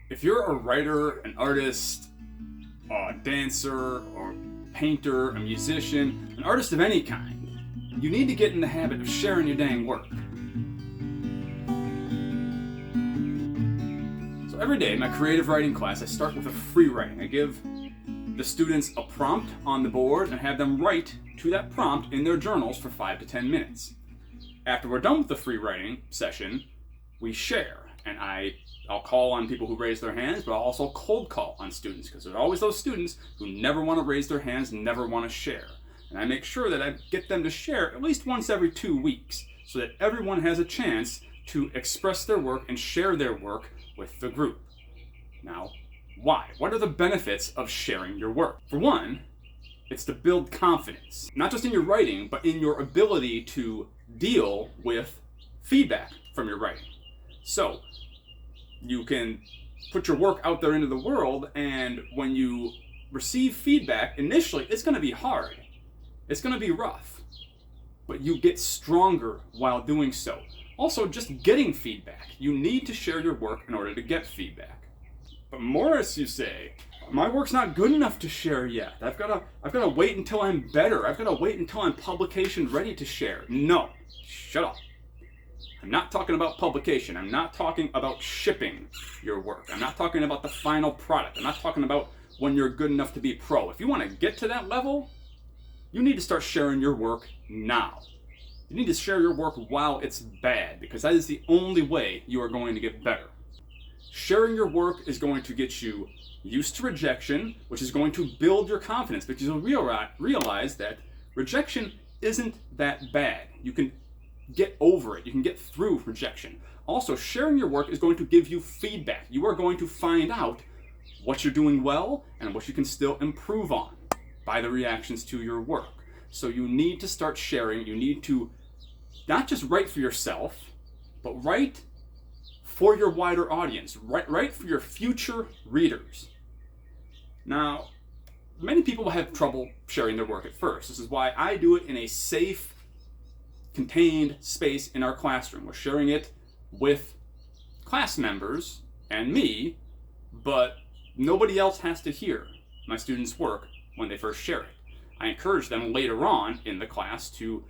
If you're a writer, an artist, a dancer, or painter, a musician, an artist of any kind, you need to get in the habit of sharing your dang work. So every day in my creative writing class, I start with a free writing. I give the students a prompt on the board and have them write to that prompt in their journals for 5 to 10 minutes. After we're done with the free writing session, we share. And I'll call on people who raise their hands, but I'll also cold call on students, because there's always those students who never want to raise their hands, never want to share. And I make sure that I get them to share at least once every 2 weeks, so that everyone has a chance to express their work and share their work with the group. Now, why? What are the benefits of sharing your work? For one, it's to build confidence, not just in your writing, but in your ability to deal with feedback from your writing. So, you can put your work out there into the world, and when you receive feedback, initially it's going to be hard. It's going to be rough. But you get stronger while doing so. Also, just getting feedback. You need to share your work in order to get feedback. But Morris, you say, my work's not good enough to share yet. I've got to wait until I'm better. I've got to wait until I'm publication ready to share. No, shut up. I'm not talking about publication. I'm not talking about shipping your work. I'm not talking about the final product. I'm not talking about when you're good enough to be pro. If you want to get to that level, you need to start sharing your work now. You need to share your work while it's bad, because that is the only way you are going to get better. Sharing your work is going to get you used to rejection, which is going to build your confidence, because you'll realize that rejection isn't that bad. You can get over it. You can get through rejection. Also, sharing your work is going to give you feedback. You are going to find out what you're doing well and what you can still improve on by the reactions to your work. So you need to start sharing. You need to not just write for yourself, but write for your wider audience. Write for your future readers. Now, many people have trouble sharing their work at first. This is why I do it in a safe, contained space in our classroom. We're sharing it with class members and me, but nobody else has to hear my students' work when they first share it. I encourage them later on in the class to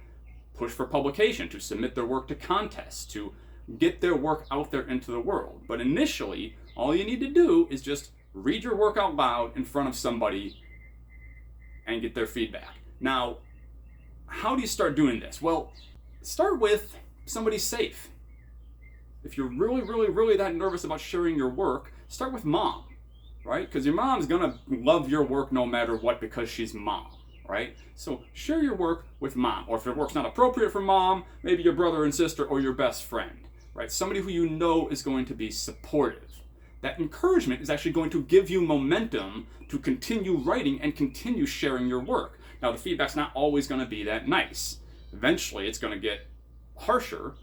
push for publication, to submit their work to contests, to get their work out there into the world. But initially, all you need to do is just read your work out loud in front of somebody and get their feedback. Now, how do you start doing this? Well, start with somebody safe. If you're really that nervous about sharing your work, start with mom, right? Because your mom's gonna love your work no matter what, because she's mom, right? So share your work with mom. Or if your work's not appropriate for mom, maybe your brother and sister or your best friend, right? Somebody who you know is going to be supportive. That encouragement is actually going to give you momentum to continue writing and continue sharing your work. Now, the feedback's not always going to be that nice. Eventually, it's going to get harsher,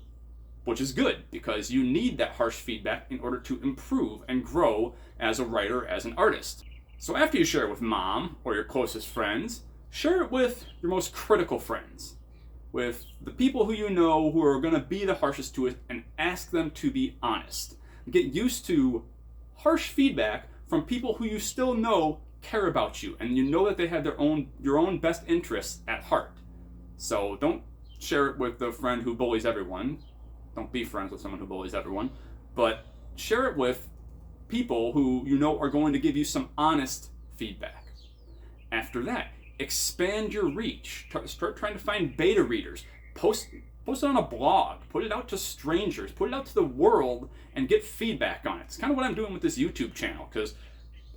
which is good, because you need that harsh feedback in order to improve and grow as a writer, as an artist. So after you share it with mom or your closest friends, share it with your most critical friends, with the people who you know who are going to be the harshest to it, and ask them to be honest. Get used to harsh feedback from people who you still know care about you, and you know that they have your own best interests at heart. So don't share it with the friend who bullies everyone. Don't be friends with someone who bullies everyone. But share it with people who you know are going to give you some honest feedback. After that, expand your reach. Start trying to find beta readers. Post it on a blog. Put it out to strangers. Put it out to the world and get feedback on it. It's kind of what I'm doing with this YouTube channel, because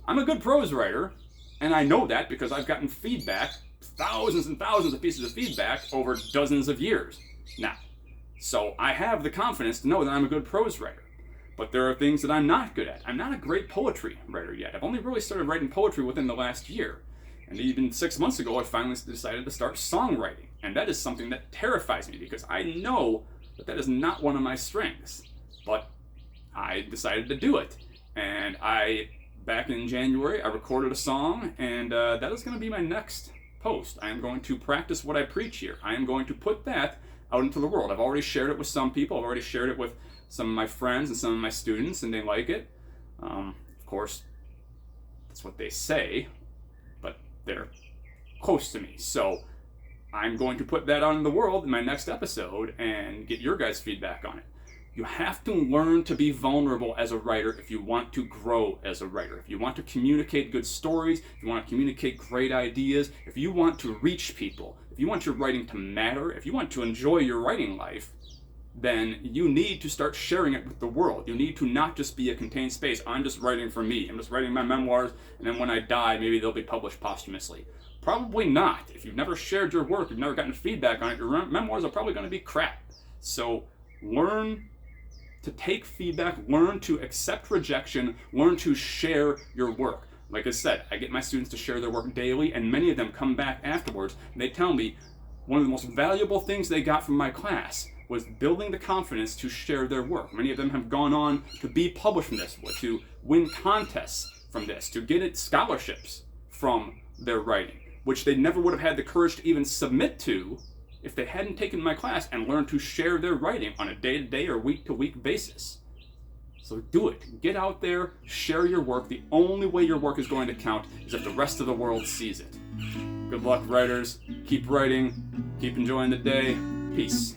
I'm a good prose writer, and I know that because I've gotten feedback, thousands and thousands of pieces of feedback over dozens of years now. So I have the confidence to know that I'm a good prose writer. But there are things that I'm not good at. I'm not a great poetry writer yet. I've only really started writing poetry within the last year. And even 6 months ago, I finally decided to start songwriting. And that is something that terrifies me, because I know that is not one of my strengths. But I decided to do it. And back in January, I recorded a song, and that is going to be my next post. I am going to practice what I preach here. I am going to put that out into the world. I've already shared it with some people. I've already shared it with some of my friends and some of my students, and they like it. Of course, that's what they say, but they're close to me. So I'm going to put that out in the world in my next episode and get your guys' feedback on it. You have to learn to be vulnerable as a writer if you want to grow as a writer. If you want to communicate good stories, if you want to communicate great ideas, if you want to reach people, if you want your writing to matter, if you want to enjoy your writing life, then you need to start sharing it with the world. You need to not just be a contained space. I'm just writing for me. I'm just writing my memoirs, and then when I die, maybe they'll be published posthumously. Probably not. If you've never shared your work, you've never gotten feedback on it, your memoirs are probably going to be crap. So learn to take feedback, learn to accept rejection, learn to share your work. Like I said, I get my students to share their work daily, and many of them come back afterwards and they tell me one of the most valuable things they got from my class was building the confidence to share their work. Many of them have gone on to be published from this, to win contests from this, to get scholarships from their writing, which they never would have had the courage to even submit to if they hadn't taken my class and learned to share their writing on a day-to-day or week-to-week basis. So do it. Get out there, share your work. The only way your work is going to count is if the rest of the world sees it. Good luck, writers. Keep writing. Keep enjoying the day. Peace.